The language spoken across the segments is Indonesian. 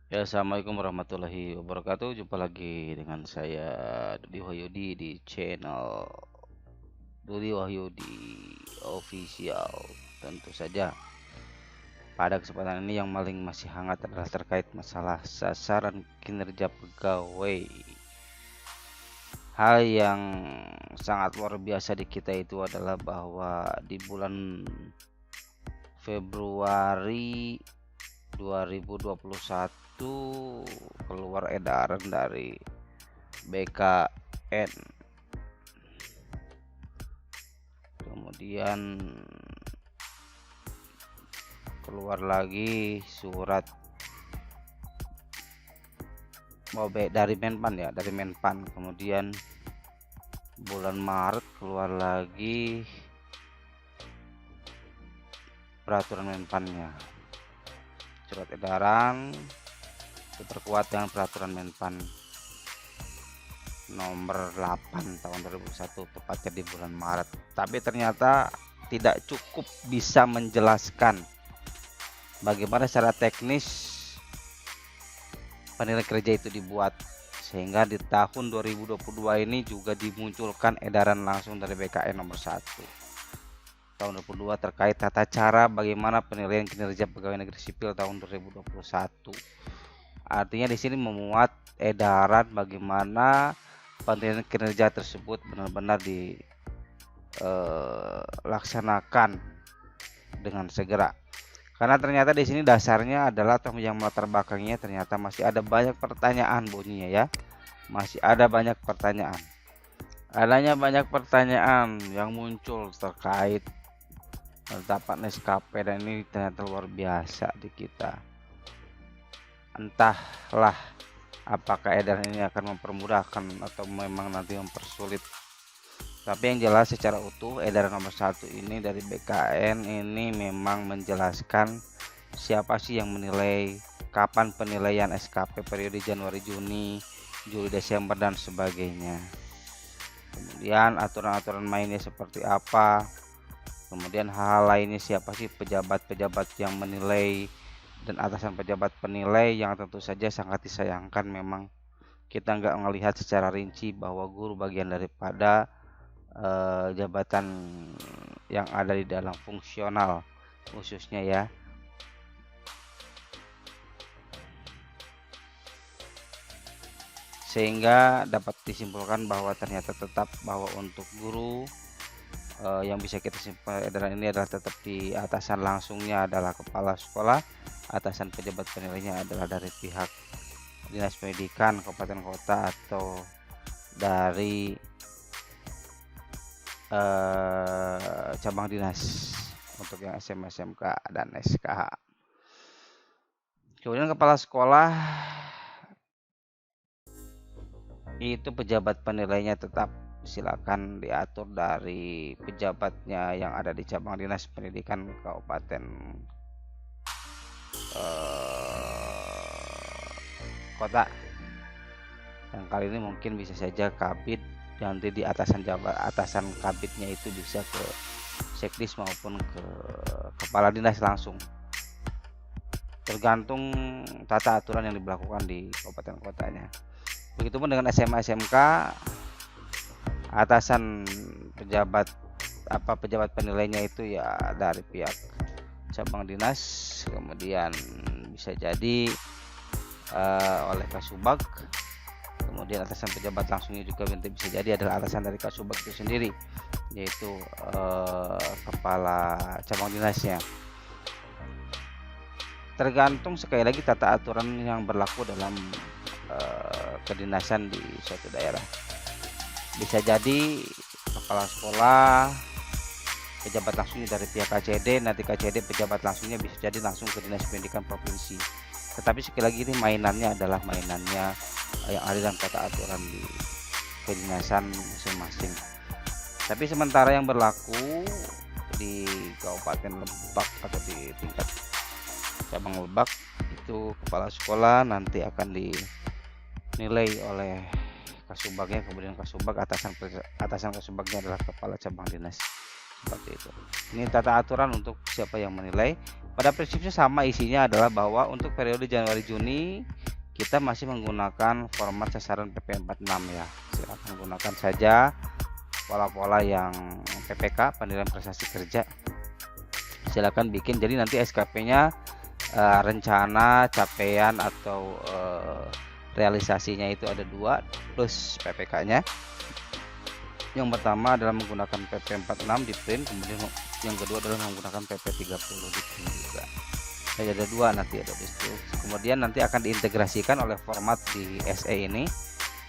Ya, assalamualaikum warahmatullahi wabarakatuh. Jumpa lagi dengan saya Dudi Wahyudi di channel Dudi Wahyudi Official. Tentu saja pada kesempatan ini yang paling masih hangat adalah terkait masalah sasaran kinerja pegawai. Hal yang sangat luar biasa di kita itu adalah bahwa di bulan Februari 2021 keluar edaran dari BKN, kemudian keluar lagi surat dari Menpan, kemudian bulan Maret keluar lagi peraturan Menpannya, surat edaran diperkuat dengan peraturan Menpan nomor 8 tahun 2001, tepatnya di bulan Maret. Tapi ternyata tidak cukup bisa menjelaskan bagaimana secara teknis penilaian kerja itu dibuat, sehingga di tahun 2022 ini juga dimunculkan edaran langsung dari BKN nomor 1 tahun 2022 terkait tata cara bagaimana penilaian kinerja pegawai negeri sipil tahun 2021. Artinya di sini memuat edaran bagaimana penilaian kinerja tersebut benar-benar dilaksanakan dengan segera. Karena ternyata di sini dasarnya adalah atau yang melatar belakangnya ternyata masih ada banyak pertanyaan bunyinya ya. Masih ada banyak pertanyaan. Adanya banyak pertanyaan yang muncul terkait penetapan SKP, dan ini ternyata luar biasa di kita. Entahlah apakah edaran ini akan mempermudahkan atau memang nanti mempersulit. Tapi yang jelas secara utuh edaran nomor 1 ini dari BKN ini memang menjelaskan siapa sih yang menilai, kapan penilaian SKP periode Januari, Juni, Juli, Desember dan sebagainya. Kemudian aturan-aturan mainnya seperti apa. Kemudian hal lainnya, siapa sih pejabat-pejabat yang menilai dan atasan pejabat penilai, yang tentu saja sangat disayangkan memang kita nggak melihat secara rinci bahwa guru bagian daripada jabatan yang ada di dalam fungsional khususnya ya. Sehingga dapat disimpulkan bahwa ternyata tetap bahwa untuk guru yang bisa kita simpulkan edaran ini adalah tetap di atasan langsungnya adalah kepala sekolah, atasan pejabat penilainya adalah dari pihak dinas pendidikan kabupaten kota atau dari cabang dinas untuk yang SMA, SMK dan SKH. Kemudian kepala sekolah itu pejabat penilainya tetap silakan diatur dari pejabatnya yang ada di cabang dinas pendidikan kabupaten kota. Yang kali ini mungkin bisa saja kabid, nanti di atasan kabidnya itu bisa ke sekdis maupun ke kepala dinas langsung, tergantung tata aturan yang diberlakukan di kabupaten kotanya. Begitupun dengan SMA SMK, atasan pejabat penilainya itu ya dari pihak cabang dinas, kemudian bisa jadi oleh Kasubag. Kemudian atasan pejabat langsungnya juga bisa jadi adalah atasan dari Kasubag itu sendiri, yaitu kepala cabang dinasnya. Tergantung sekali lagi tata aturan yang berlaku dalam kedinasan di suatu daerah. Bisa jadi kepala sekolah pejabat langsungnya dari pihak KCD, nanti KCD pejabat langsungnya bisa jadi langsung ke dinas pendidikan provinsi. Tetapi sekali lagi ini mainannya adalah mainannya yang ada dalam tata aturan di kedinasan masing-masing. Tapi sementara yang berlaku di Kabupaten Lebak atau di tingkat cabang Lebak itu kepala sekolah nanti akan dinilai oleh Kasubagnya, kemudian Kasubag atasan Kasubagnya adalah kepala cabang dinas, seperti itu. Ini tata aturan untuk siapa yang menilai. Pada prinsipnya sama, isinya adalah bahwa untuk periode Januari Juni kita masih menggunakan format sasaran PP46 ya. Silakan gunakan saja pola-pola yang PPK, penilaian prestasi kerja. Silakan bikin, jadi nanti SKP-nya rencana capaian atau realisasinya itu ada 2 plus PPK-nya. Yang pertama adalah menggunakan PP46 di print, kemudian yang kedua adalah menggunakan PP30 di print juga. Jadi ada 2 nanti, ada itu. Kemudian nanti akan diintegrasikan oleh format di SE ini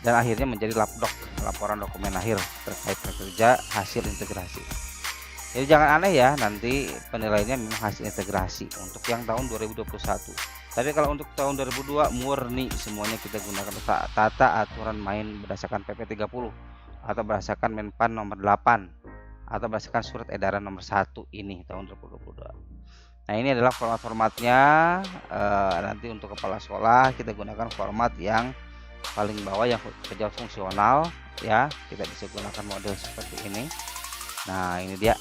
dan akhirnya menjadi lapdoc, laporan dokumen akhir terkait pekerja hasil integrasi. Jadi jangan aneh ya, nanti penilaiannya memang hasil integrasi untuk yang tahun 2021. Tapi kalau untuk tahun 2002 murni semuanya kita gunakan tata aturan main berdasarkan PP30 atau berdasarkan Menpan nomor 8 atau berdasarkan surat edaran nomor 1 ini tahun 2022. Nah, ini adalah format-formatnya. Nanti untuk kepala sekolah kita gunakan format yang paling bawah yang kerja fungsional ya. Kita bisa gunakan model seperti ini. Nah, ini dia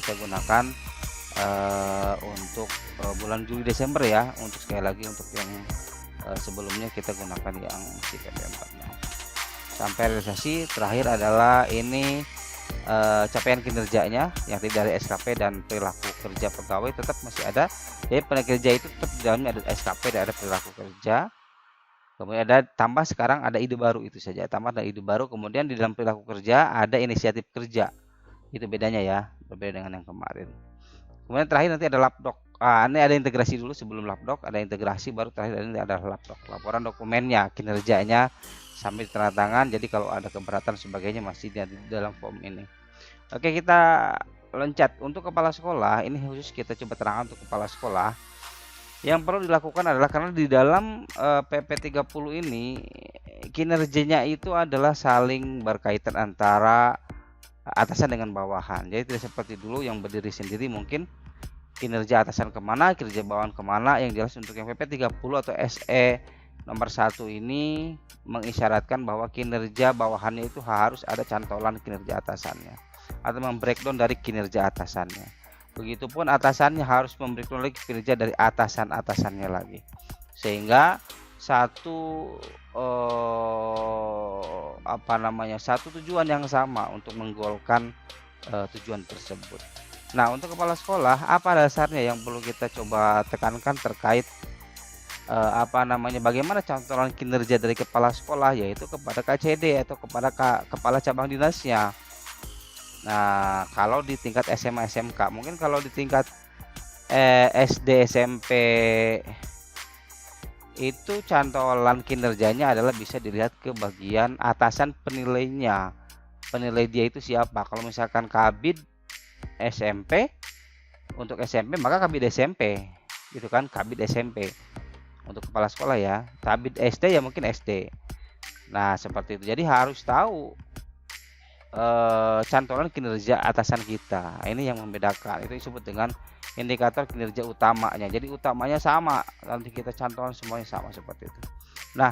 kita gunakan untuk bulan Juli Desember ya. Untuk sekali lagi untuk yang sebelumnya kita gunakan yang si PP46. Sampai realisasi terakhir adalah ini capaian kinerjanya yang dari SKP dan perilaku kerja pegawai tetap masih ada. Jadi pekerja itu tetap di dalamnya ada SKP dan ada perilaku kerja. Kemudian ada tambah sekarang ada ide baru, itu saja. Tambah ada ide baru, kemudian di dalam perilaku kerja ada inisiatif kerja. Itu bedanya ya, berbeda dengan yang kemarin. Kemudian terakhir nanti ada lapdoc. Ini ada integrasi dulu sebelum lapdoc, ada integrasi baru terakhir ini ada lapdoc. Laporan dokumennya, kinerjanya sampai tanda tangan. Jadi kalau ada keberatan sebagainya masih di dalam form ini. Oke, kita loncat untuk kepala sekolah. Ini khusus kita coba terangkan untuk kepala sekolah. Yang perlu dilakukan adalah karena di dalam PP30 ini kinerjanya itu adalah saling berkaitan antara atasan dengan bawahan. Jadi tidak seperti dulu yang berdiri sendiri, mungkin kinerja atasan kemana, kinerja bawahan kemana. Yang jelas untuk yang PP30 atau SE nomor 1 ini mengisyaratkan bahwa kinerja bawahannya itu harus ada cantolan kinerja atasannya atau membreakdown dari kinerja atasannya. Begitupun atasannya harus membreakdown lagi kinerja dari atasan-atasannya lagi, sehingga satu satu tujuan yang sama untuk menggolkan tujuan tersebut. Nah, untuk kepala sekolah apa dasarnya yang perlu kita coba tekankan terkait bagaimana cantolan kinerja dari kepala sekolah, yaitu kepada KCD atau kepada kepala cabang dinasnya. Nah, kalau di tingkat SMA SMK, mungkin kalau di tingkat SD SMP itu cantolan kinerjanya adalah bisa dilihat ke bagian atasan penilainya. Penilai dia itu siapa? Kalau misalkan Kabid SMP, untuk SMP maka Kabid SMP, gitu kan, Kabid SMP untuk kepala sekolah ya. Kabid SD ya mungkin SD. Nah, seperti itu. Jadi harus tahu cantolan kinerja atasan kita. Ini yang membedakan. Itu disebut dengan indikator kinerja utamanya. Jadi utamanya sama, nanti kita cantolan semuanya sama seperti itu. Nah,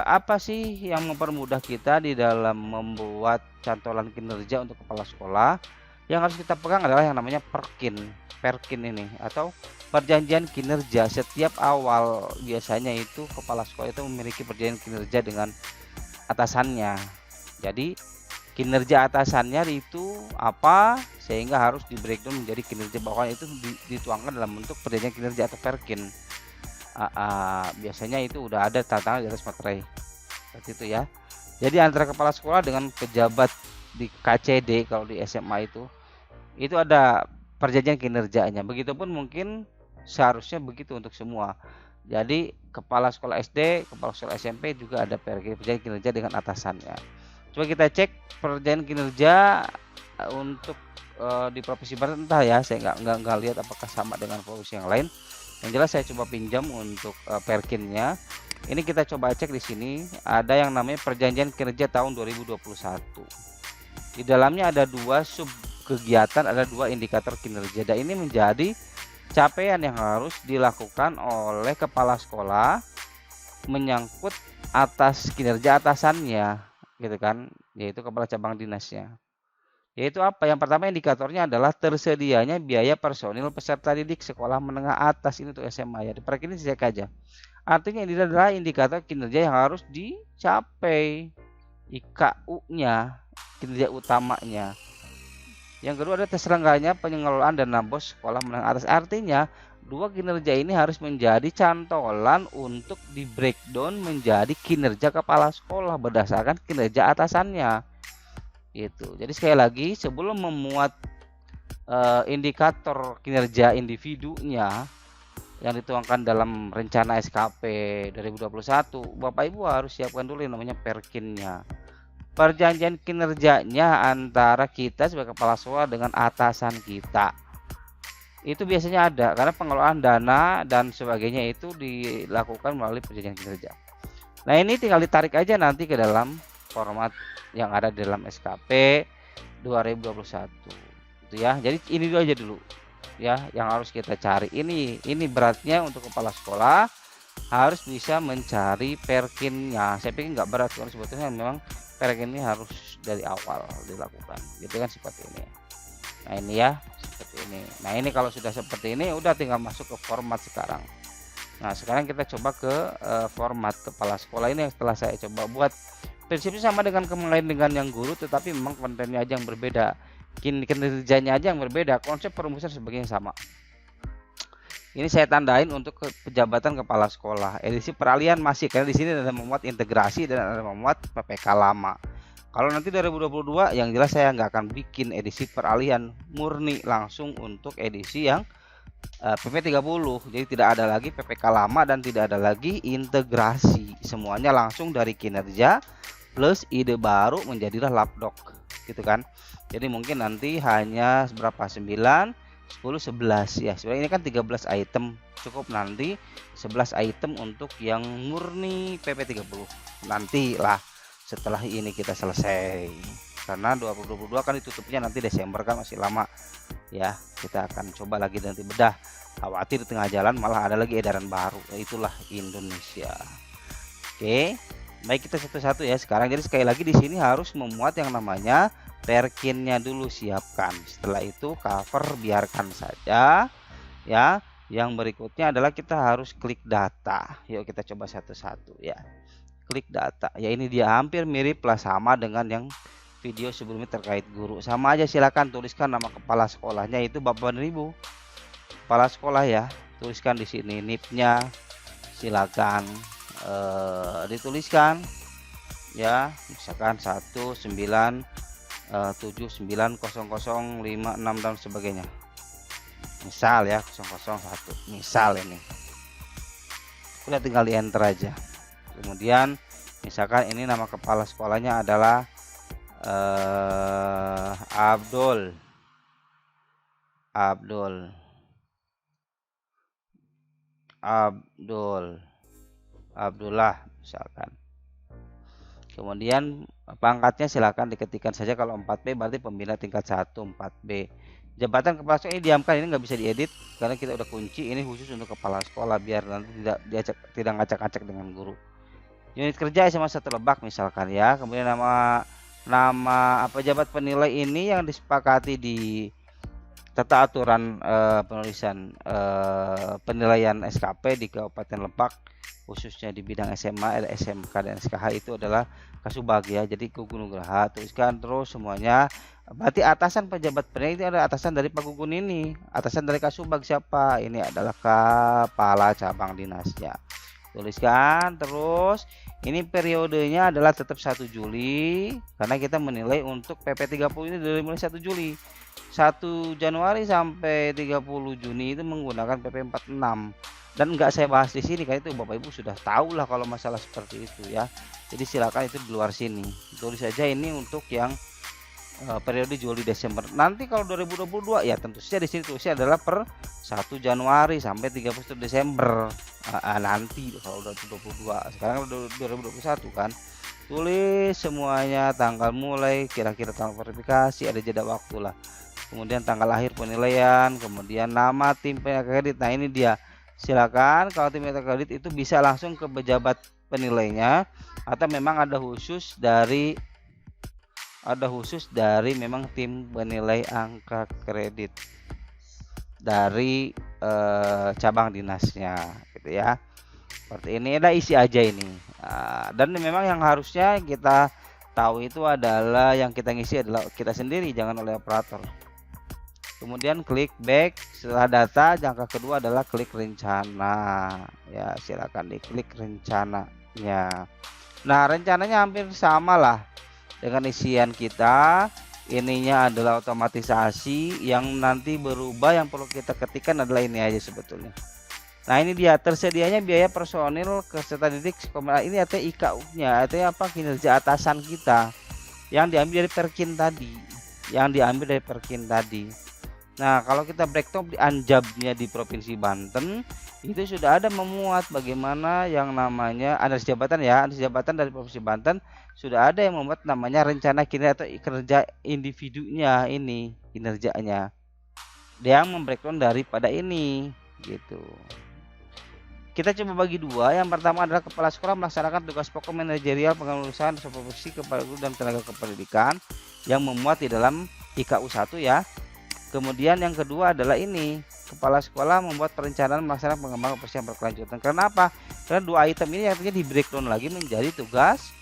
apa sih yang mempermudah kita di dalam membuat cantolan kinerja untuk kepala sekolah? Yang harus kita pegang adalah yang namanya Perkin ini atau perjanjian kinerja. Setiap awal biasanya itu kepala sekolah itu memiliki perjanjian kinerja dengan atasannya. Jadi kinerja atasannya itu apa, sehingga harus di breakdown menjadi kinerja bawahan, itu dituangkan dalam bentuk perjanjian kinerja atau Perkin. Biasanya itu udah ada tanda tangan di atas materai seperti itu ya. Jadi antara kepala sekolah dengan pejabat di KCD kalau di SMA itu ada perjanjian kinerjanya. Begitupun mungkin seharusnya begitu untuk semua. Jadi kepala sekolah SD, kepala sekolah SMP juga ada perjanjian kinerja dengan atasannya. Coba kita cek perjanjian kinerja untuk di Provinsi Banten, entah ya, saya nggak lihat apakah sama dengan provinsi yang lain. Yang jelas saya coba pinjam untuk Perkinnya. Ini kita coba cek di sini ada yang namanya perjanjian kinerja tahun 2021. Di dalamnya ada 2 sub kegiatan, ada 2 indikator kinerja. Dan ini menjadi capaian yang harus dilakukan oleh kepala sekolah menyangkut atas kinerja atasannya, gitu kan, yaitu kepala cabang dinasnya. Yaitu apa? Yang pertama indikatornya adalah tersedianya biaya personil peserta didik sekolah menengah atas, ini untuk SMA ya. Diperhatikan ini cek aja. Artinya ini adalah indikator kinerja yang harus dicapai. IKU-nya, kinerja utamanya. Yang kedua ada terselenggaranya pengelolaan dana bos sekolah menengah atas. Artinya dua kinerja ini harus menjadi cantolan untuk di breakdown menjadi kinerja kepala sekolah berdasarkan kinerja atasannya. Gitu. Jadi sekali lagi sebelum memuat indikator kinerja individunya yang dituangkan dalam rencana SKP 2021, Bapak Ibu harus siapkan dulu yang namanya perkinnya. Perjanjian kinerjanya antara kita sebagai kepala sekolah dengan atasan kita. Itu biasanya ada karena pengelolaan dana dan sebagainya itu dilakukan melalui perjanjian kinerja. Nah, ini tinggal ditarik aja nanti ke dalam format yang ada di dalam SKP 2021. Gitu ya. Jadi ini dulu aja dulu ya yang harus kita cari. Ini beratnya untuk kepala sekolah harus bisa mencari perkinnya. Saya pikir nggak berat karena sebetulnya memang perkin ini harus dari awal dilakukan. Gitu kan seperti ini. Nah, ini ya seperti ini. Nah, ini kalau sudah seperti ini udah tinggal masuk ke format sekarang. Nah, sekarang kita coba ke format kepala sekolah ini yang setelah saya coba buat. Prinsipnya sama dengan kemarin dengan yang guru, tetapi memang kontennya aja yang berbeda. Kinerjanya aja yang berbeda, konsep perumusan sebagainya sama. Ini saya tandain untuk pejabatan kepala sekolah. Edisi peralihan masih karena di sini ada memuat integrasi dan ada memuat PPK lama. Kalau nanti 2022 yang jelas saya nggak akan bikin edisi peralihan, murni langsung untuk edisi yang PP 30. Jadi tidak ada lagi PPK lama dan tidak ada lagi integrasi. Semuanya langsung dari kinerja plus ide baru menjadilah lapdok gitu kan. Jadi mungkin nanti hanya berapa 9, 10, 11 ya. Sebenarnya ini kan 13 item, cukup nanti 11 item untuk yang murni PP 30. Nantilah setelah ini kita selesai. Karena 2022 kan ditutupnya nanti Desember kan masih lama. Ya, kita akan coba lagi nanti bedah. Khawatir di tengah jalan malah ada lagi edaran baru. Itulah Indonesia. Oke. Baik, kita satu-satu ya sekarang. Jadi sekali lagi di sini harus memuat yang namanya perkinnya dulu, siapkan. Setelah itu cover biarkan saja ya. Yang berikutnya adalah kita harus klik data. Yuk kita coba satu-satu ya. Klik data. Ya, ini dia hampir mirip lah sama dengan yang video sebelumnya terkait guru. Sama aja, silakan tuliskan nama kepala sekolahnya itu Bapak dan Ibu. Kepala sekolah ya. Tuliskan di sini NIP-nya. Silakan dituliskan ya, misalkan 197900056 dan sebagainya, misal ya 001, misal ini udah tinggal di enter aja. Kemudian misalkan ini nama kepala sekolahnya adalah Abdullah misalkan. Kemudian pangkatnya silakan diketikkan saja. Kalau 4B berarti pembina tingkat 1 4B. Jabatan kepala sekolah ini diamkan, ini nggak bisa diedit karena kita udah kunci. Ini khusus untuk kepala sekolah biar nanti tidak ngacak-ngacak dengan guru. Unit kerja SMA 1 Lebak misalkan ya. Kemudian nama pejabat penilai ini yang disepakati di tata aturan penulisan penilaian SKP di Kabupaten Lebak, khususnya di bidang SMA, SMK dan SKH itu adalah Kasubag ya. Jadi Gugun Nugraha, tuliskan terus semuanya. Berarti atasan pejabat penilai itu ada atasan dari Pak Gugun ini. Atasan dari Kasubag siapa? Ini adalah kepala cabang dinasnya. Tuliskan terus. Ini periodenya adalah tetap 1 Juli karena kita menilai untuk PP 30 ini dari mulai 1 Juli. 1 Januari sampai 30 Juni itu menggunakan PP 46. Dan enggak saya bahas di sini kan, itu Bapak Ibu sudah tahu lah kalau masalah seperti itu ya. Jadi silakan itu di luar sini. Tulis saja ini untuk yang periode Juli Desember. Nanti kalau 2022 ya tentu saja di sini tulisnya adalah per 1 Januari sampai 31 Desember. Nanti kalau 2022. Sekarang 2021 kan. Tulis semuanya, tanggal mulai, kira-kira tanggal verifikasi, ada jeda waktu lah. Kemudian tanggal akhir penilaian, kemudian nama tim kredit. Nah, ini dia. Silakan kalau tim kredit itu bisa langsung ke pejabat penilainya atau memang ada khusus dari ada khusus dari memang tim penilai angka kredit dari cabang dinasnya gitu ya. Seperti ini, ada isi aja ini. Dan memang yang harusnya kita tahu itu adalah yang kita ngisi adalah kita sendiri, jangan oleh operator. Kemudian klik back. Setelah data, jangka kedua adalah klik rencana. Ya, silakan diklik rencananya. Nah, rencananya hampir sama lah dengan isian kita. Ininya adalah otomatisasi, yang nanti berubah yang perlu kita ketikkan adalah ini aja sebetulnya. Nah, ini dia tersedianya biaya personil peserta didik. Ini artinya IKU-nya, artinya apa, kinerja atasan kita yang diambil dari Perkin tadi. Nah, kalau kita breakdown di Anjabnya di Provinsi Banten, itu sudah ada memuat bagaimana yang namanya analis jabatan ya, analis jabatan dari Provinsi Banten sudah ada yang membuat namanya rencana kinerja atau kerja individunya, ini kinerjanya. Dia yang membreakdown daripada ini gitu. Kita coba bagi dua. Yang pertama adalah kepala sekolah melaksanakan tugas pokok manajerial pengurusan supervisi kepala guru dan tenaga kependidikan yang memuat di dalam IKU 1 ya. Kemudian yang kedua adalah ini, kepala sekolah membuat perencanaan melaksanakan pengembangan persiapan berkelanjutan. Kenapa? Karena dua item ini artinya di breakdown lagi menjadi tugas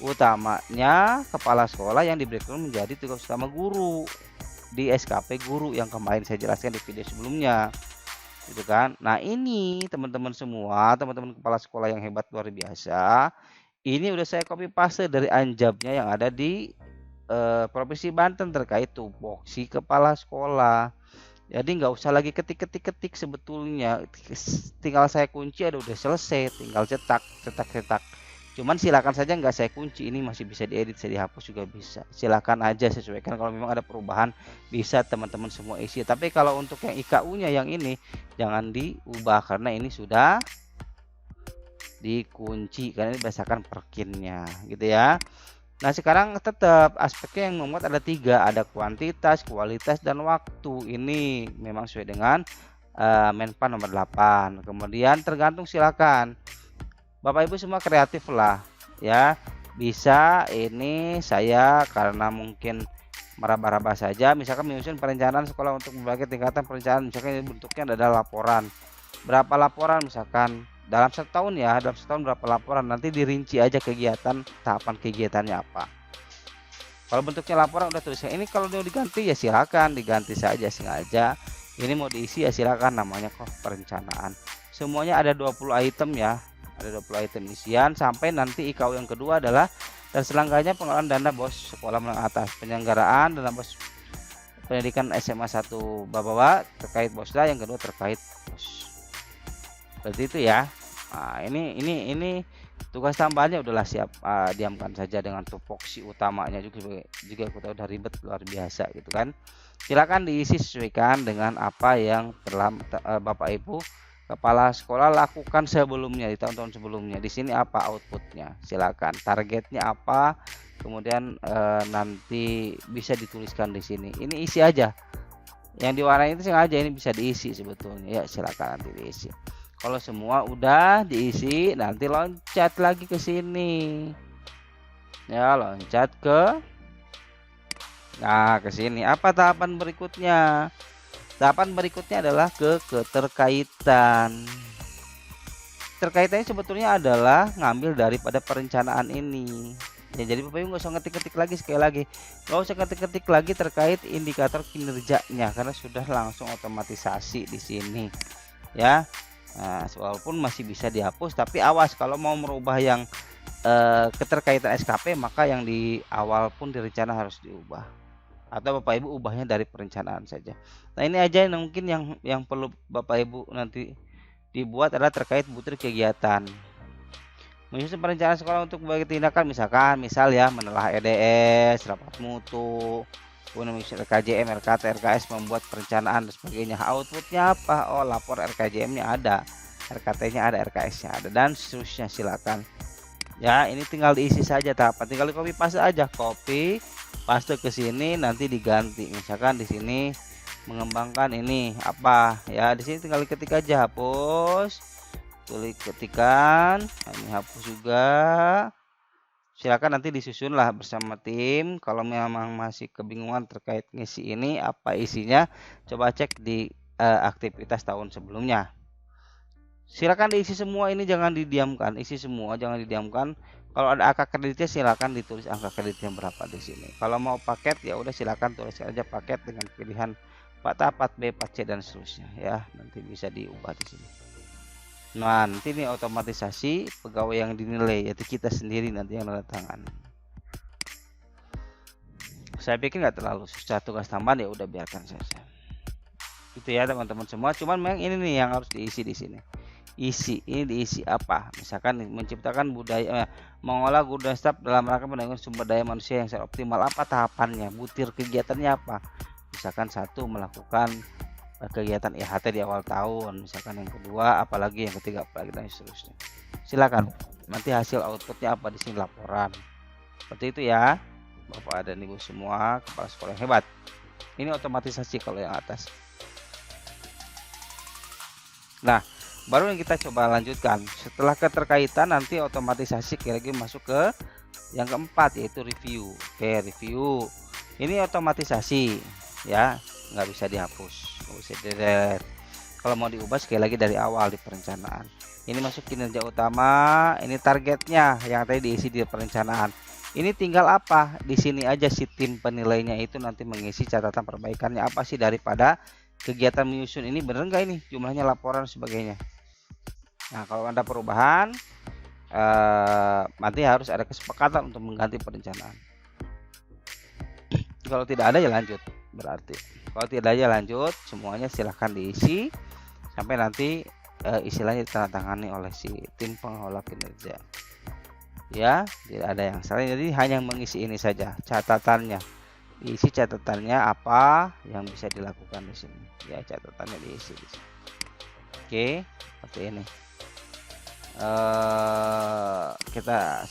utamanya kepala sekolah yang di breakdown menjadi tugas utama guru di SKP guru yang kemarin saya jelaskan di video sebelumnya. Gitu kan. Nah, ini teman-teman semua, teman-teman kepala sekolah yang hebat luar biasa. Ini udah saya copy paste dari Anjabnya yang ada di Provinsi Banten terkait tupoksi kepala sekolah. Jadi nggak usah lagi ketik sebetulnya, tinggal saya kunci ada udah selesai, tinggal cetak. Cuman silakan saja nggak saya kunci, ini masih bisa diedit, saya dihapus juga bisa. Silakan aja sesuaikan, kalau memang ada perubahan bisa teman-teman semua isi. Tapi kalau untuk yang IKU-nya yang ini jangan diubah karena ini sudah dikunci karena ini berdasarkan perkinnya gitu ya. Nah, sekarang tetap aspeknya yang memuat ada 3, ada kuantitas, kualitas, dan waktu. Ini memang sesuai dengan Menpan nomor 8. Kemudian tergantung, silakan Bapak Ibu semua kreatif lah ya. Bisa ini saya karena mungkin meraba-raba saja, misalkan menyusun perencanaan sekolah untuk berbagai tingkatan perencanaan, misalkan bentuknya adalah laporan. Berapa laporan misalkan dalam 1 tahun ya, dalam 1 tahun berapa laporan, nanti dirinci aja kegiatan, tahapan kegiatannya apa. Kalau bentuknya laporan udah tuliskan ini, kalau mau diganti ya silakan diganti saja sengaja. Ini mau diisi ya silakan, namanya kok perencanaan. Semuanya ada 20 item ya. Ada 20 item isian sampai nanti IKU yang kedua adalah terselenggaranya pengelolaan dana BOS sekolah menengah atas, penyelenggaraan dana BOS pendidikan SMA 1 bawah terkait BOSDA, yang kedua terkait BOS. Seperti itu ya. Nah, ini tugas tambahannya udahlah siap, diamkan saja dengan tupoksi utamanya juga kita udah ribet luar biasa gitu kan. Silakan diisi sesuaikan dengan apa yang telah Bapak Ibu kepala sekolah lakukan sebelumnya, di tahun-tahun sebelumnya. Di sini apa outputnya, silakan targetnya apa, kemudian nanti bisa dituliskan di sini. Ini isi aja yang diwarnai itu sengaja, ini bisa diisi sebetulnya ya, silakan nanti diisi. Kalau semua udah diisi, nanti loncat lagi ke sini ya, loncat ke sini. Apa tahapan berikutnya? Tahapan berikutnya adalah ke keterkaitan. Terkaitannya sebetulnya adalah ngambil daripada perencanaan ini. Ya, jadi Bapak Ibu nggak usah ngetik-ngetik lagi, sekali lagi nggak usah ngetik-ngetik lagi terkait indikator kinerjanya karena sudah langsung otomatisasi di sini ya. Nah, walaupun masih bisa dihapus, tapi awas kalau mau merubah yang keterkaitan SKP, maka yang di awal pun di rencana harus diubah, atau Bapak Ibu ubahnya dari perencanaan saja. Nah, ini aja yang mungkin yang perlu Bapak Ibu nanti dibuat adalah terkait butir kegiatan. Menyusun perencanaan sekolah untuk berbagai tindakan, misal ya menelah EDS, rapat mutu, RKJM, RKT, RKS, membuat perencanaan dan sebagainya. Outputnya apa? Oh, lapor RKJM-nya ada, RKT-nya ada, RKS-nya ada, dan seterusnya. Silakan ya, ini tinggal diisi saja tahapan, tinggal di copy paste aja, copy paste ke sini, nanti diganti. Misalkan di sini mengembangkan ini apa ya, di sini tinggal ketik aja, hapus, tulis ketikan, ini hapus juga, Silakan nanti disusunlah bersama tim. Kalau memang masih kebingungan terkait ngisi ini apa isinya, coba cek di aktivitas tahun sebelumnya. Silakan diisi semua, ini jangan didiamkan, isi semua jangan didiamkan. Kalau ada angka kreditnya silakan ditulis angka kreditnya berapa di sini. Kalau mau paket ya udah silakan tulis aja paket dengan pilihan 4A, 4B, 4C dan seterusnya ya. Nanti bisa diubah di sini. Nah, nanti ini otomatisasi pegawai yang dinilai, yaitu kita sendiri nanti yang tanda tangan. Saya pikir nggak terlalu susah, tugas tambahan ya udah biarkan saja. Itu ya teman-teman semua. Cuman memang ini nih yang harus diisi di sini. Isi ini diisi apa? Misalkan menciptakan budaya, mengolah gudang staff dalam rangka peningkatan sumber daya manusia yang secara optimal. Apa tahapannya? Butir kegiatannya apa? Misalkan satu, melakukan kegiatan IHT di awal tahun, misalkan yang kedua, apalagi yang ketiga, apalagi dan seterusnya. Silakan. Nanti hasil outputnya apa di sini laporan. Seperti itu ya, Bapak dan Ibu semua, kepala sekolah yang hebat. Ini otomatisasi kalau yang atas. Nah, baru yang kita coba lanjutkan. Setelah keterkaitan nanti otomatisasi kira-kira masuk ke yang keempat yaitu review. Oke, review. Ini otomatisasi ya, nggak bisa dihapus. Kalau mau diubah sekali lagi dari awal di perencanaan. Ini masuk kinerja utama, ini targetnya yang tadi diisi di perencanaan. Ini tinggal apa? Di sini aja si tim penilainya itu nanti mengisi catatan perbaikannya apa sih daripada kegiatan menyusun ini, bener nggak ini jumlahnya, laporan sebagainya. Nah, kalau ada perubahan nanti harus ada kesepakatan untuk mengganti perencanaan. Kalau tidak ada ya lanjut berarti. Kalau tidak ada lanjut, semuanya silahkan diisi sampai nanti istilahnya ditandatangani oleh si tim pengelola kinerja. Ya, tidak ada yang salah. Jadi hanya mengisi ini saja catatannya. Diisi catatannya apa yang bisa dilakukan di sini. Ya, catatannya diisi di sini. Oke, seperti ini. Kita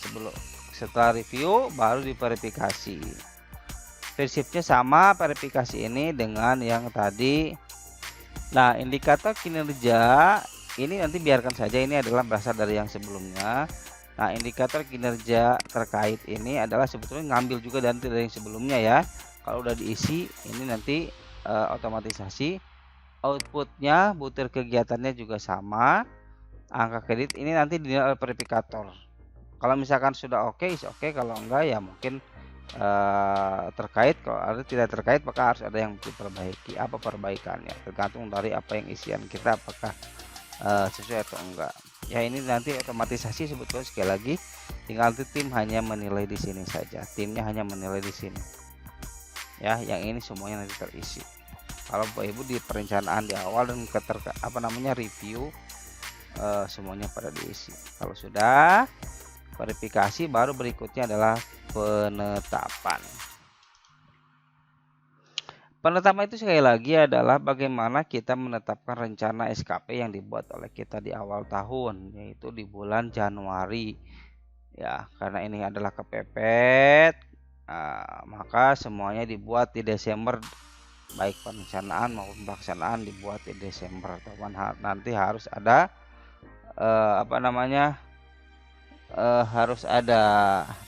setelah review baru diverifikasi. Prinsipnya sama verifikasi ini dengan yang tadi. Nah, indikator kinerja ini nanti biarkan saja, ini adalah berasal dari yang sebelumnya. Nah, indikator kinerja terkait ini adalah sebetulnya ngambil juga dari yang sebelumnya ya. Kalau udah diisi ini nanti otomatisasi outputnya, butir kegiatannya juga sama. Angka kredit ini nanti dinilai oleh verifikator. Kalau misalkan sudah oke, oke. Kalau enggak ya mungkin terkait. Kalau ada tidak terkait maka harus ada yang diperbaiki. Apa perbaikannya tergantung dari apa yang isian kita, apakah sesuai atau enggak ya. Ini nanti otomatisasi sebetulnya sekali lagi tinggal tim hanya menilai di sini saja, timnya hanya menilai di sini ya. Yang ini semuanya nanti terisi kalau Bapak Ibu di perencanaan di awal dan review semuanya pada diisi. Kalau sudah verifikasi, baru berikutnya adalah penetapan. Penetapan itu sekali lagi adalah bagaimana kita menetapkan rencana SKP yang dibuat oleh kita di awal tahun, yaitu di bulan Januari ya. Karena ini adalah kepepet, maka semuanya dibuat di Desember, baik perencanaan maupun pelaksanaan dibuat di Desember. Nanti harus ada harus ada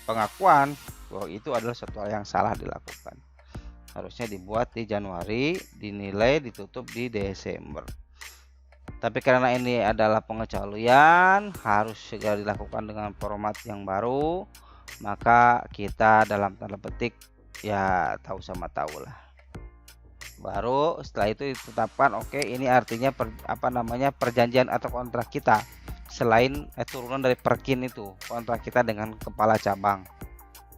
pengakuan bahwa itu adalah sesuatu yang salah dilakukan. Harusnya dibuat di Januari, dinilai, ditutup di Desember. Tapi karena ini adalah pengecualian, harus segera dilakukan dengan format yang baru, maka kita dalam tanda petik ya tahu sama tahu lah. Baru setelah itu ditetapkan, oke, ini artinya perjanjian atau kontrak kita. Selain turunan dari perkin itu, kontrak kita dengan kepala cabang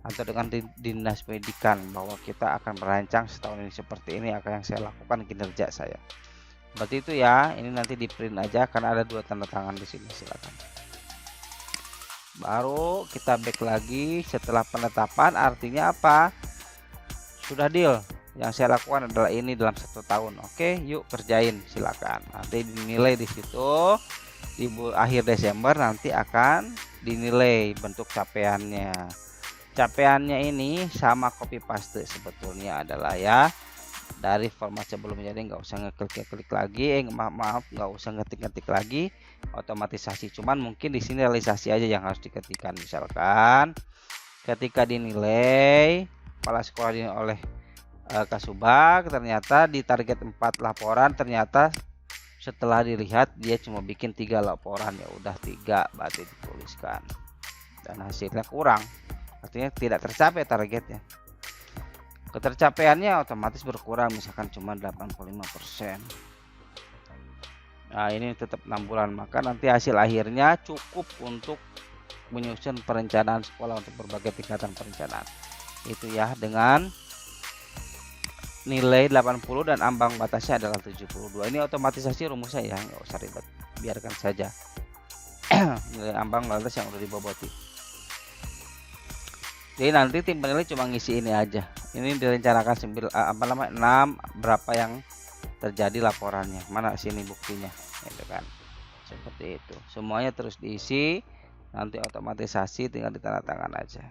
atau dengan dinas pendidikan bahwa kita akan merancang setahun ini seperti ini akan yang saya lakukan kinerja saya. Berarti itu ya. Ini nanti di print aja karena ada 2 tanda tangan di sini. Silakan. Baru kita back lagi setelah penetapan, artinya apa? Sudah deal. Yang saya lakukan adalah ini dalam 1 tahun. Oke, yuk kerjain. Silakan. Nanti dinilai di situ. Di akhir Desember nanti akan dinilai bentuk capaiannya. Capaiannya ini sama copy paste sebetulnya adalah ya dari format sebelumnya. Jadi nggak usah ngeklik lagi, nggak usah ngetik lagi, otomatisasi. Cuman mungkin di sini realisasi aja yang harus diketikkan. Misalkan ketika dinilai kepala sekolah dinilai oleh Kasubag, ternyata di target 4 laporan, ternyata setelah dilihat dia cuma bikin 3 laporan. Ya udah 3 berarti dituliskan, dan hasilnya kurang, artinya tidak tercapai targetnya. Ketercapaiannya otomatis berkurang, misalkan cuma 85%. Nah, ini tetap 6 bulan, maka nanti hasil akhirnya cukup untuk menyusun perencanaan sekolah untuk berbagai tingkatan perencanaan. Itu ya, dengan nilai 80 dan ambang batasnya adalah 72. Ini otomatisasi rumusnya ya, nggak usah ribet, biarkan saja. Nilai ambang batas yang udah diboboti. Jadi nanti tim penilai cuma ngisi ini aja. Ini direncanakan 6 berapa yang terjadi laporannya. Mana sini buktinya, gitu kan. Seperti itu. Semuanya terus diisi, nanti otomatisasi tinggal ditandatangan aja.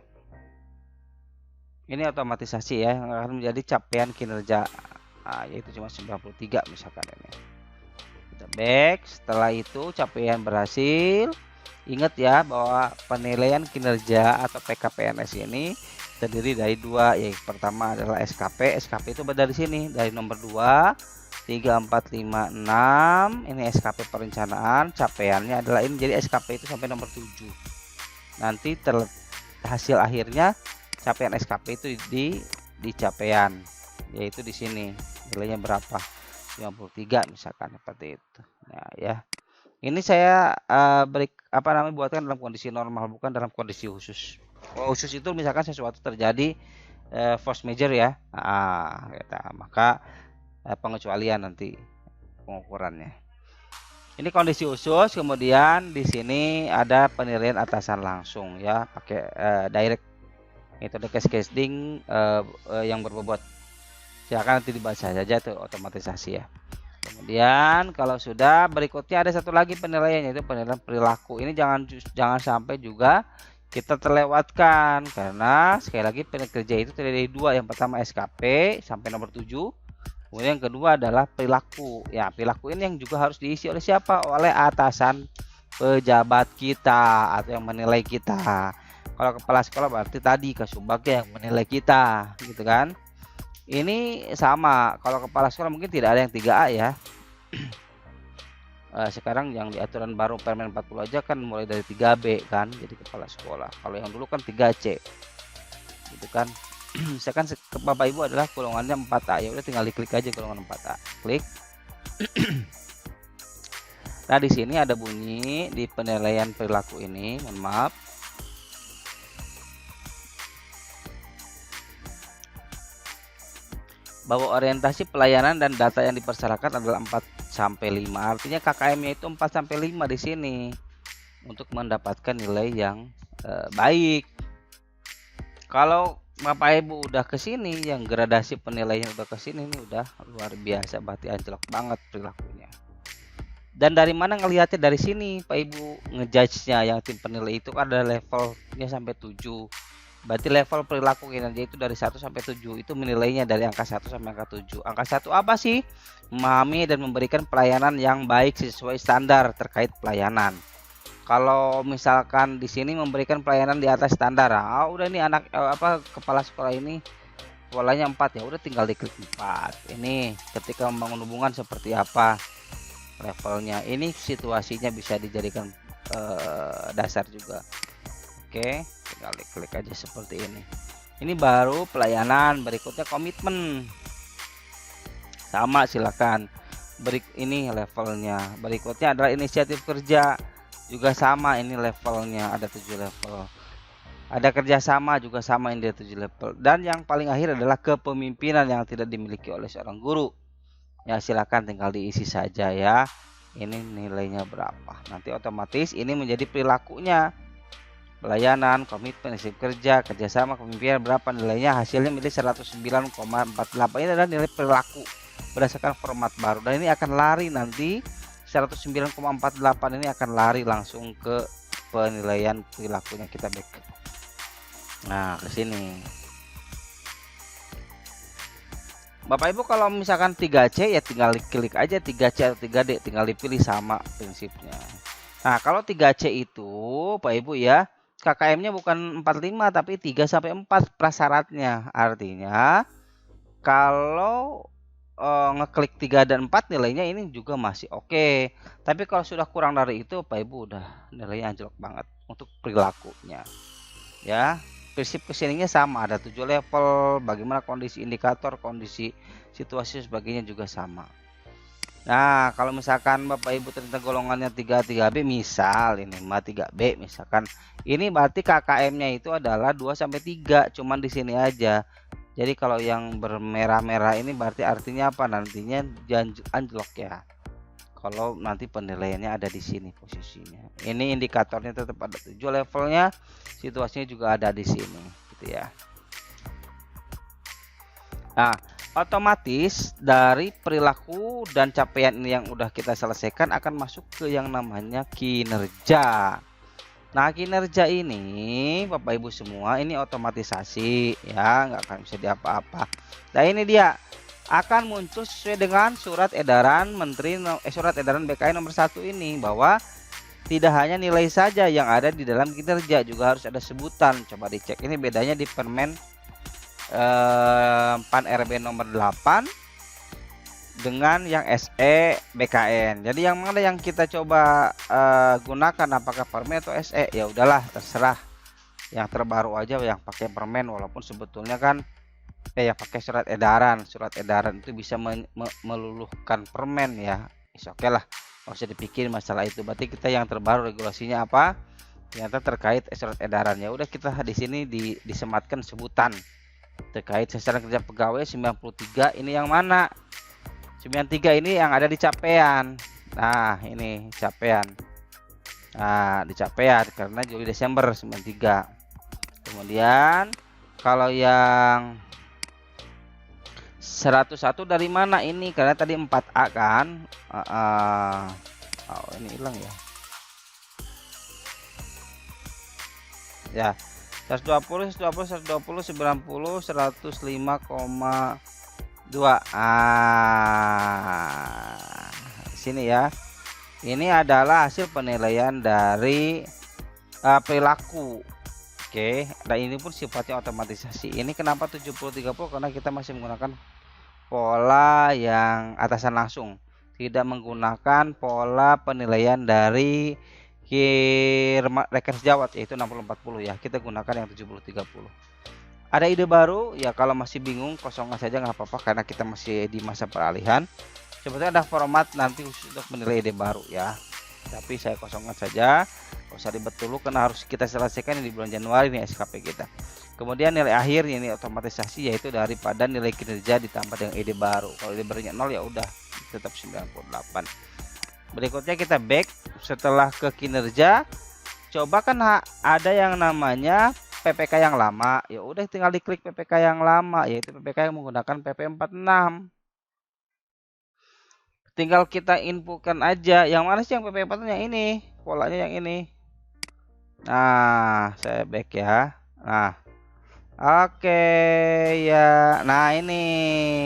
Ini otomatisasi ya, yang akan menjadi capaian kinerja. Yaitu cuma 93 misalkan ini. Kita back, setelah itu capaian berhasil. Ingat ya bahwa penilaian kinerja atau PKPNS ini terdiri dari 2, yaitu pertama adalah SKP. SKP itu dari sini, dari nomor 2, 3, 4, 5, 6. Ini SKP perencanaan, capaiannya adalah ini, jadi SKP itu sampai nomor 7. Nanti hasil akhirnya capaian SKP itu di capaian, yaitu di sini nilainya berapa, 53 misalkan, seperti itu. Nah ya, ini saya buatkan dalam kondisi normal, bukan dalam kondisi khusus. Khusus itu misalkan sesuatu terjadi force major ya, maka pengecualian nanti pengukurannya. Ini kondisi khusus. Kemudian di sini ada penilaian atasan langsung ya, pakai direct metode cascading yang berbobot. Silakan nanti dibaca saja tuh otomatisasi ya. Kemudian kalau sudah, berikutnya ada satu lagi penilaian, yaitu penilaian perilaku. Ini jangan sampai juga kita terlewatkan, karena sekali lagi pekerja itu terdiri dari 2. Yang pertama SKP sampai nomor 7. Kemudian yang kedua adalah perilaku. Ya, perilaku ini yang juga harus diisi oleh siapa? Oleh atasan pejabat kita atau yang menilai kita. Kalau kepala sekolah berarti tadi Kasubag yang menilai kita, gitu kan? Ini sama, kalau kepala sekolah mungkin tidak ada yang 3A ya. Sekarang yang di aturan baru Permen 40 aja kan mulai dari 3B kan, jadi kepala sekolah. Kalau yang dulu kan 3C, gitu kan. Misalkan Bapak Ibu adalah golongannya 4A, ya udah tinggal diklik aja golongan 4A, klik. Nah di sini ada bunyi di penilaian perilaku ini, mohon maaf. Bahwa orientasi pelayanan dan data yang dipersyaratkan adalah 4-5. Artinya KKM-nya itu 4-5 di sini untuk mendapatkan nilai yang baik. Kalau Bapak Ibu udah ke sini, yang gradasi penilaian udah ke sini, ini udah luar biasa, berarti anjlok banget perilakunya. Dan dari mana ngelihatnya? Dari sini Pak Ibu ngejudge-nya, yang tim penilai itu ada levelnya sampai 7. Berarti level perilaku kinerja itu dari 1 sampai 7, itu menilainya dari angka 1 sampai angka 7. Angka 1 apa sih? Memahami dan memberikan pelayanan yang baik sesuai standar terkait pelayanan. Kalau misalkan di sini memberikan pelayanan di atas standar, udah nih kepala sekolah ini polanya 4, ya udah tinggal diklik 4. Ini ketika membangun hubungan seperti apa levelnya, ini situasinya bisa dijadikan dasar juga. Oke, tinggal diklik aja seperti ini. Ini baru pelayanan. Berikutnya komitmen, sama silakan. Ini levelnya. Berikutnya adalah inisiatif kerja, juga sama, ini levelnya ada 7 level. Ada kerjasama juga sama, ini ada 7 level. Dan yang paling akhir adalah kepemimpinan yang tidak dimiliki oleh seorang guru. Ya silakan tinggal diisi saja ya. Ini nilainya berapa. Nanti otomatis ini menjadi perilakunya. Pelayanan, komitmen, inisiatif kerja, kerjasama, kepemimpinan berapa nilainya, hasilnya menjadi 109,48. Ini adalah nilai perilaku berdasarkan format baru, dan ini akan lari nanti 109,48 ini akan lari langsung ke penilaian perilakunya. Kita back. Nah ke sini Bapak Ibu, kalau misalkan 3C ya tinggal klik aja 3C atau 3D, tinggal dipilih, sama prinsipnya. Nah kalau 3C itu Pak Ibu ya, KKM-nya bukan 45 tapi 3 sampai 4 prasyaratnya. Artinya kalau ngeklik 3 dan 4 nilainya ini juga masih oke. Tapi kalau sudah kurang dari itu Bapak Ibu udah nilainya anjlok banget untuk perilakunya. Ya, prinsip kesininya sama, ada 7 level, bagaimana kondisi indikator, kondisi situasi sebagainya juga sama. Nah, kalau misalkan Bapak Ibu ternyata golongannya 33B, misal ini 53B misalkan, ini berarti KKM-nya itu adalah 2 sampai 3, cuman di sini aja. Jadi kalau yang bermerah-merah ini berarti artinya apa? Nantinya anjlok ya. Kalau nanti penilaiannya ada di sini posisinya. Ini indikatornya tetap ada 7 levelnya, situasinya juga ada di sini, gitu ya. Nah, otomatis dari perilaku dan capaian ini yang udah kita selesaikan akan masuk ke yang namanya kinerja. Nah, kinerja ini Bapak Ibu semua ini otomatisasi ya, nggak akan bisa diapa-apa. Nah, ini dia akan muncul sesuai dengan surat edaran surat edaran BKN nomor 1 ini, bahwa tidak hanya nilai saja yang ada di dalam kinerja, juga harus ada sebutan. Coba dicek, ini bedanya di Permen PAN RB nomor 8 dengan yang SE BKN. Jadi yang mana yang kita coba gunakan, apakah Permen atau SE? Ya udahlah, terserah. Yang terbaru aja yang pakai Permen, walaupun sebetulnya kan yang pakai surat edaran. Surat edaran itu bisa meluluhkan Permen ya. Oke lah, nggak usah dipikirin masalah itu. Berarti kita yang terbaru regulasinya apa? Ternyata terkait surat edaran. Ya udah, kita di sini disematkan sebutan terkait sasaran kerja pegawai 93. Ini yang mana? 93 ini yang ada di capaian. Nah, ini capaian. Nah, di capaian karena Juli Desember 93. Kemudian kalau yang 101 dari mana ini? Karena tadi 4A kan. Oh, ini hilang ya. Ya. 120, 120, 120, 90, 105,2. Sini ya. Ini adalah hasil penilaian dari perilaku. Oke, dan ini pun sifatnya otomatisasi. Ini kenapa 70-30? Karena kita masih menggunakan pola yang atasan langsung, tidak menggunakan pola penilaian dari Rekers Jawat, yaitu 60-40 ya. Kita gunakan yang 70-30. Ada ide baru ya, kalau masih bingung kosongkan saja nggak apa-apa, karena kita masih di masa peralihan. Sebetulnya ada format nanti khusus untuk menilai ide baru ya, tapi saya kosongkan saja, nggak usah ribet dulu karena harus kita selesaikan di bulan Januari nih SKP kita. Kemudian nilai akhir ini otomatisasi, yaitu daripada nilai kinerja ditambah dengan ide baru. Kalau ide barunya 0 ya udah tetap 98. Berikutnya kita back setelah ke kinerja. Coba kan ada yang namanya PPK yang lama. Ya udah, tinggal diklik PPK yang lama, yaitu PPK yang menggunakan PP 46. Tinggal kita inputkan aja. Yang mana sih yang PP 46? Yang ini, polanya yang ini. Nah, saya back ya. Nah, oke ya. Nah, ini.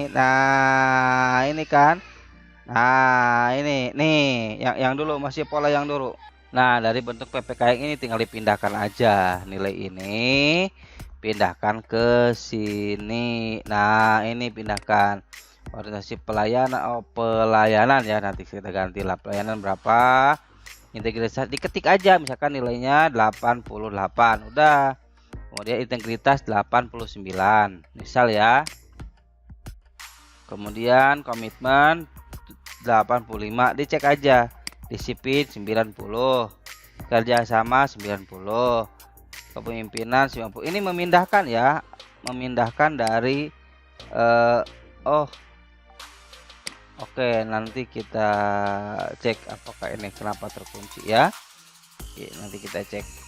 Nah, ini kan. Nah, ini nih yang dulu, masih pola yang dulu. Nah, dari bentuk PPK yang ini tinggal dipindahkan aja nilai ini, pindahkan ke sini. Nah, ini pindahkan orientasi pelayanan ya, nanti kita gantilah pelayanan berapa, integritas diketik aja, misalkan nilainya 88. Udah. Kemudian integritas 89 misal ya. Kemudian komitmen 85, dicek aja. Disiplin 90, kerjasama 90, kepemimpinan 90. Ini memindahkan ya, memindahkan dari oke, nanti kita cek apakah ini kenapa terkunci ya. Oke, nanti kita cek.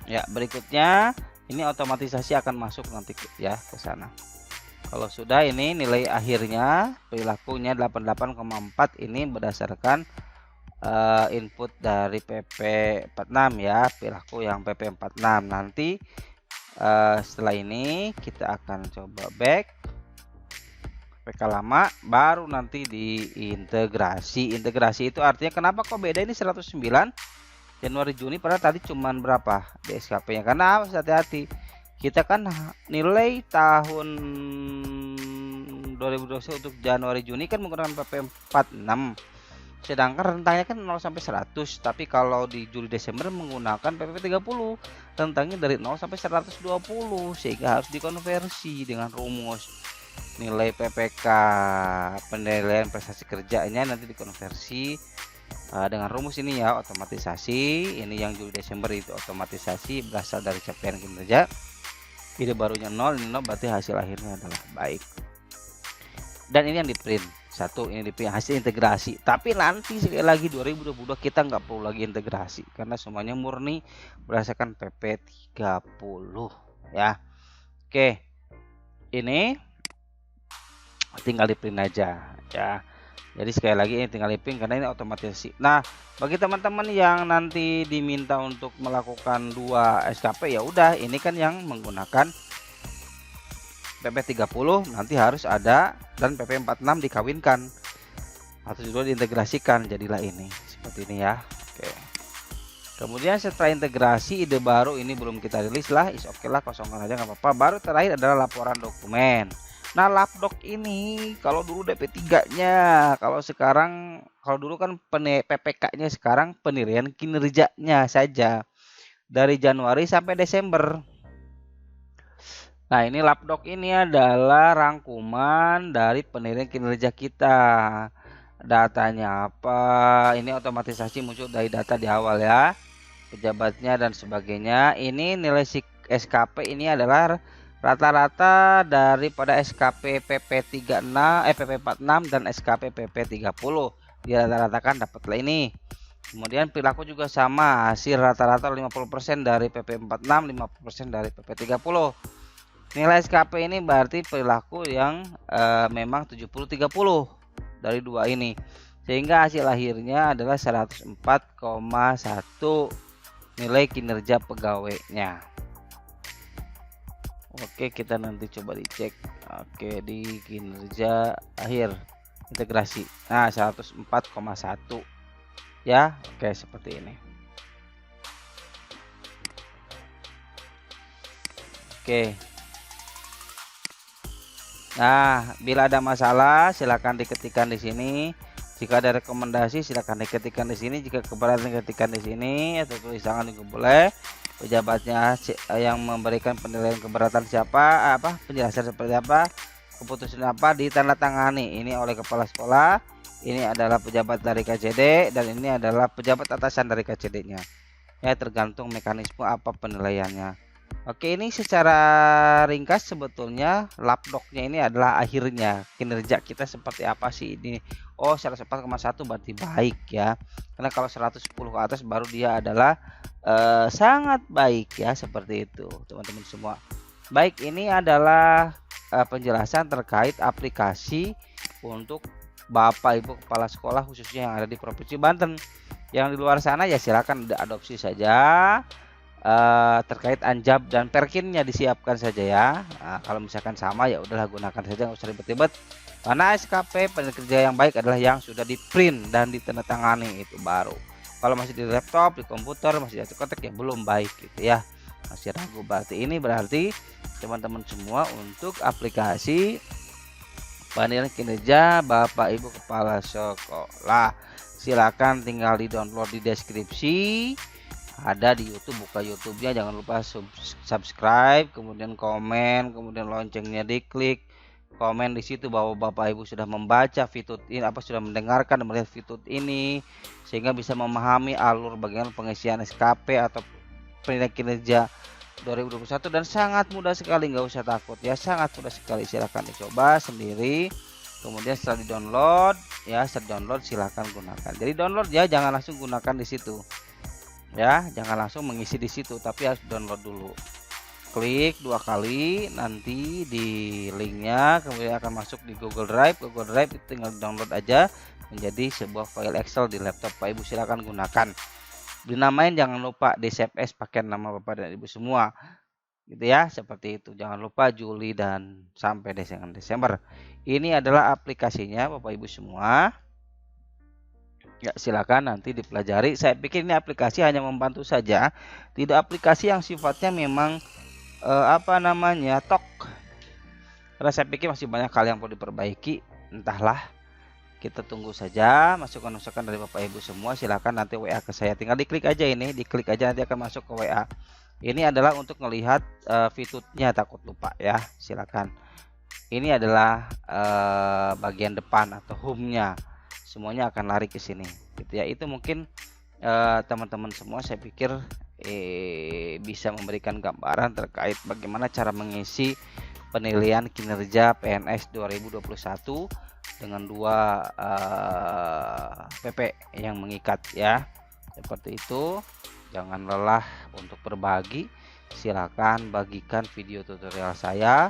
Ya, berikutnya ini otomatisasi akan masuk nanti ya ke sana. Kalau sudah, ini nilai akhirnya perilakunya 88,4, ini berdasarkan input dari PP 46 ya, perilaku yang PP 46. Nanti Setelah ini kita akan coba back PK lama, baru nanti diintegrasi. Integrasi itu artinya kenapa kok beda ini 109 Januari Juni padahal tadi cuman berapa di SKP nya, karena harus hati-hati, kita kan nilai tahun 2021 untuk Januari Juni kan menggunakan PP 46, sedangkan rentangnya kan 0 sampai 100, tapi kalau di Juli Desember menggunakan PP 30, rentangnya dari 0 sampai 120, sehingga harus dikonversi dengan rumus nilai PPK, penilaian prestasi kerjanya nanti dikonversi dengan rumus ini ya, otomatisasi. Ini yang Juli Desember itu otomatisasi berasal dari capaian kinerja, ide barunya 0, ini 0 berarti hasil akhirnya adalah baik. Dan ini yang di print satu, ini di print hasil integrasi. Tapi nanti sekali lagi 2022 kita nggak perlu lagi integrasi karena semuanya murni berdasarkan PP 30 ya. Oke, ini tinggal di print aja ya. Jadi sekali lagi ini tinggal di print karena ini otomatis. Nah, bagi teman-teman yang nanti diminta untuk melakukan 2 SKP, ya udah, ini kan yang menggunakan PP 30 nanti harus ada, dan PP 46 dikawinkan atau juga diintegrasikan, jadilah ini seperti ini ya. Oke. Kemudian setelah integrasi, ide baru ini belum kita rilis lah, is oke lah, kosongkan aja nggak apa-apa. Baru terakhir adalah laporan dokumen. Nah, lapdok ini kalau dulu DP3-nya, kalau sekarang, kalau dulu kan PPK-nya, sekarang penilaian kinerjanya saja dari Januari sampai Desember. Nah, ini lapdok ini adalah rangkuman dari penilaian kinerja kita. Datanya apa? Ini otomatisasi muncul dari data di awal ya, pejabatnya dan sebagainya. Ini nilai SKP ini adalah rata-rata daripada SKP PP 36, PP 46 dan SKP PP 30. Dia rata-ratakan dapatlah ini. Kemudian perilaku juga sama, hasil rata-rata 50% dari PP 46, 50% dari PP 30. Nilai SKP ini berarti perilaku yang memang 70-30 dari dua ini, sehingga hasil akhirnya adalah 104,1 nilai kinerja pegawainya. Oke, kita nanti coba dicek. Oke, di kinerja akhir integrasi. Nah, 104,1 ya. Oke, seperti ini. Oke. Nah, bila ada masalah silakan diketikkan di sini. Jika ada rekomendasi silakan diketikkan di sini. Jika keberatan diketikkan di sini atau tulisan juga boleh. Pejabatnya yang memberikan penilaian keberatan siapa, penjelasan seperti apa, keputusan apa, ditandatangani ini oleh kepala sekolah. Ini adalah pejabat dari KCD dan ini adalah pejabat atasan dari KCD-nya. Ya, tergantung mekanisme apa penilaiannya. Oke, ini secara ringkas sebetulnya lapdoknya ini adalah akhirnya kinerja kita seperti apa sih ini. Oh, 104,1 berarti baik ya. Karena kalau 110 ke atas baru dia adalah sangat baik ya, seperti itu teman-teman semua. Baik, ini adalah penjelasan terkait aplikasi untuk Bapak Ibu kepala sekolah khususnya yang ada di Provinsi Banten. Yang di luar sana ya silakan adopsi saja. Terkait anjab dan perkinnya disiapkan saja ya. Nah, kalau misalkan sama ya udahlah gunakan saja, nggak usah ribet-ribet. Karena SKP penilaian yang baik adalah yang sudah di print dan ditandatangani, itu baru. Kalau masih di laptop, di komputer, masih di kotak ya belum baik gitu ya. Masih ragu, berarti teman-teman semua untuk aplikasi penilaian kinerja Bapak Ibu kepala sekolah silakan tinggal di download di deskripsi. Ada di YouTube, buka YouTube-nya, jangan lupa subscribe, kemudian komen, kemudian loncengnya diklik, komen di situ bahwa Bapak Ibu sudah membaca fitur ini, sudah mendengarkan dan melihat fitur ini, sehingga bisa memahami alur bagian pengisian SKP atau penilaian kinerja 2021, dan sangat mudah sekali, nggak usah takut ya, sangat mudah sekali. Silahkan dicoba sendiri. Kemudian setelah di-download ya, silahkan gunakan. Jadi download ya, jangan langsung gunakan di situ. Ya, jangan langsung mengisi di situ, tapi harus download dulu. Klik 2 kali nanti di linknya, kemudian akan masuk di Google Drive. Google Drive itu tinggal download aja menjadi sebuah file Excel di laptop Pak Ibu, silakan gunakan. Dinamain jangan lupa di save as pakai nama Bapak dan Ibu semua. gitu ya, seperti itu. Jangan lupa Juli dan sampai Desember. Ini adalah aplikasinya Bapak Ibu semua. Ya, silakan nanti dipelajari. Saya pikir ini aplikasi hanya membantu saja, tidak aplikasi yang sifatnya memang tok. Karena saya pikir masih banyak hal yang perlu diperbaiki. Entahlah, kita tunggu saja masukan-masukan dari Bapak Ibu semua. Silakan nanti WA ke saya. Tinggal diklik aja ini, diklik aja nanti akan masuk ke WA. Ini adalah untuk melihat fiturnya, takut lupa ya. Silakan. Ini adalah bagian depan atau home-nya. Semuanya akan lari ke sini. Gitu ya. Itu mungkin teman-teman semua saya pikir bisa memberikan gambaran terkait bagaimana cara mengisi penilaian kinerja PNS 2021 dengan 2 PP yang mengikat ya. Seperti itu. Jangan lelah untuk berbagi. Silakan bagikan video tutorial saya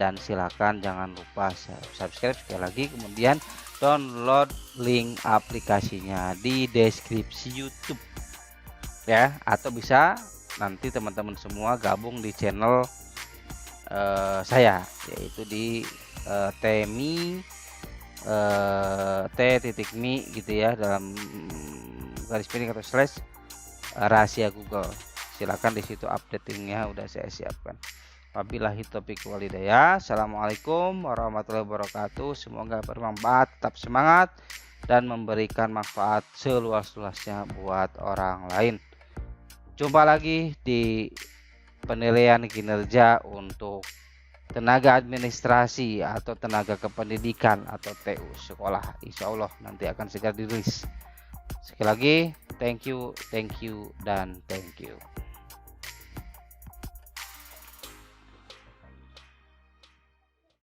dan silakan jangan lupa subscribe sekali lagi, kemudian download link aplikasinya di deskripsi YouTube ya, atau bisa nanti teman-teman semua gabung di channel saya, yaitu di T.me T.me gitu ya, dalam garis miring atau slash rahasia Google. Silakan di situ updatingnya udah saya siapkan. Wabillahi taufiq wal hidayah. Assalamualaikum warahmatullahi wabarakatuh. Semoga bermanfaat, tetap semangat dan memberikan manfaat seluas-luasnya buat orang lain. Jumpa lagi di penilaian kinerja untuk tenaga administrasi atau tenaga kependidikan atau TU sekolah. Insya Allah nanti akan segera dirilis. Sekali lagi, thank you, dan thank you.